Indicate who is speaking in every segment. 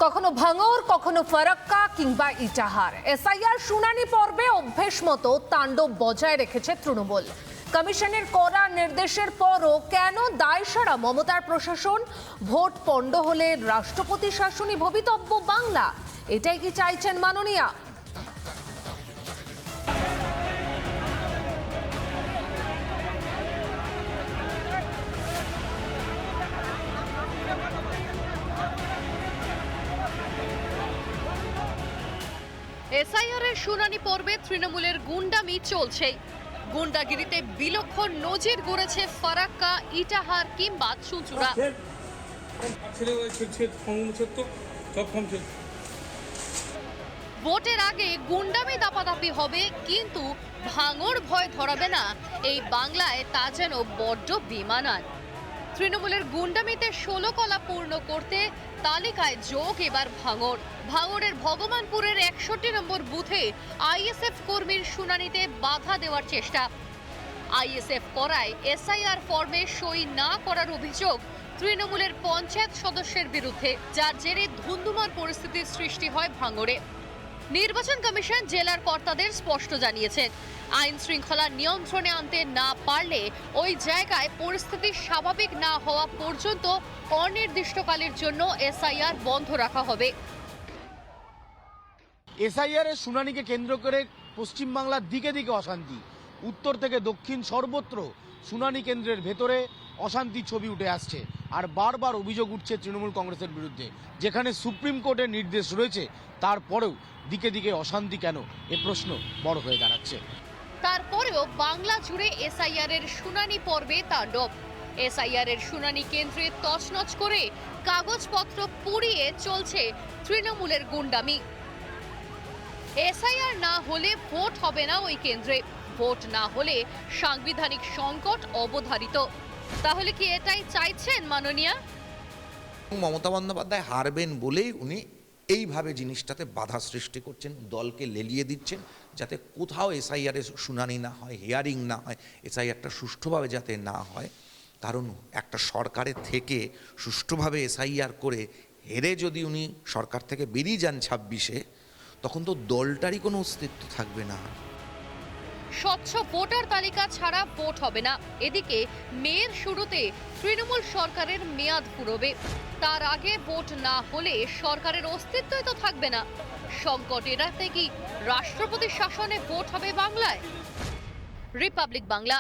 Speaker 1: কখনো ভাঙর, কখনো ফারাক্কা কিংবা ইটাহার। এসআইআর শুনানি পর্বে অভ্যেস মতো তাণ্ডব বজায় রেখেছে তৃণমূল। কমিশনের কড়া নির্দেশের পরও কেন দায়সারা মমতার প্রশাসন? ভোট পণ্ড হলে রাষ্ট্রপতি শাসনই ভবিতব্য বাংলা, এটাই কি চাইছেন মাননীয়া?
Speaker 2: এসআইআর এর শুনানি পর্বে তৃণমূলের গুন্ডামি চলছেই। গুন্ডাগিরিতে বিলক্ষণ নজির গড়েছে ফারাক্কা, ইটাহার কিংবা চুঁচুড়া। ভোটের আগে গুন্ডামি দাপাদাপি হবে, কিন্তু ভাঙর ভয় ধরাবে না এই বাংলায়, তা যেন বড্ড বেমানান। তৃণমূলের গুন্ডামিতে 16 কলা পূর্ণ করতে তালিকায় যোগ এবার ভাঙর। ভাঙরের ভগবানপুরের 61 নম্বর বুথে আইএসএফ কর্মীর শুনানিতে বাধা দেওয়ার চেষ্টা। আইএসএফ করায় এসআইআর ফর্মে সই না করার অভিযোগ তৃণমূলের পঞ্চায়েত সদস্যের বিরুদ্ধে, যার জেরে ধুন্ধুমার পরিস্থিতির সৃষ্টি হয় ভাঙরে। নির্বাচন কমিশন জেলার কর্তাদের স্পষ্ট জানিয়েছেন, আইন শৃঙ্খলা নিয়ন্ত্রণে আনতে না পারলে ওই জায়গায় পরিস্থিতি স্বাভাবিক না হওয়া পর্যন্ত অনির্দিষ্টকালের জন্য এসআইআর বন্ধ রাখা হবে।
Speaker 3: এসআইআর এর শুনানিকে কেন্দ্র করে পশ্চিমবাংলার দিকে দিকে অশান্তি। উত্তর থেকে দক্ষিণ সর্বত্র শুনানি কেন্দ্রের ভেতরে অশান্তির ছবি উঠে আসছে। আর বারবার অভিযোগ উঠছে তৃণমূল কংগ্রেসের বিরুদ্ধে, যেখানে সুপ্রিম কোর্টের নির্দেশ রয়েছে তারপরেও দিকে দিকে অশান্তি কেন, এ প্রশ্ন বড় হয়ে দাঁড়াচ্ছে।
Speaker 2: তারপরেও বাংলা জুড়ে এসআইআর এর শুনানি পর্বে তাণ্ডব। এসআইআর এর শুনানি কেন্দ্রে তছনছ করে কাগজপত্র পুড়িয়ে চলছে তৃণমূলের গুন্ডামি। এসআইআর না হলে ভোট হবে না ওই কেন্দ্রে, ভোট না হলে সাংবিধানিক সংকট অবধারিত। তাহলে কি এটাই চাইছেন মাননীয়া?
Speaker 4: মমতা বন্দ্যোপাধ্যায় হারবেন বলেই উনি এইভাবে জিনিসটাতে বাধা সৃষ্টি করছেন, দলকে লেলিয়ে দিচ্ছেন, যাতে কোথাও এসআইআর এর শুনানি না হয়, হিয়ারিং না হয়, এসআইআরটা সুষ্ঠুভাবে যাতে না হয়। কারণ একটা সরকারের থেকে সুষ্ঠুভাবে এসআইআর করে হেরে যদি উনি সরকার থেকে বেরিয়ে যান 26-এ, তখন তো দলটারই কোনো অস্তিত্ব থাকবে না।
Speaker 2: স্বচ্ছ ভোটার তালিকা ছাড়া ভোট হবে না। এদিকে মেয়ের শুরুতে তৃণমূল সরকারের মেয়াদ ফুরোবে, তার আগে ভোট না হলে সরকারের অস্তিত্বই তো থাকবে না। সংকট এড়াতে কি রাষ্ট্রপতি শাসনে ভোট হবে বাংলায়? রিপাবলিক বাংলা।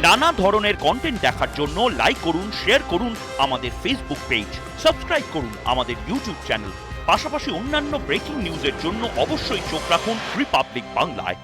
Speaker 5: নানা ধরনের কন্টেন্ট দেখার জন্য লাইক করুন, শেয়ার করুন আমাদের ফেসবুক পেজ, সাবস্ক্রাইব করুন আমাদের ইউটিউব চ্যানেল। পাশাপাশি অন্যান্য ব্রেকিং নিউজের জন্য অবশ্যই চোখ রাখুন রিপাবলিক বাংলায়।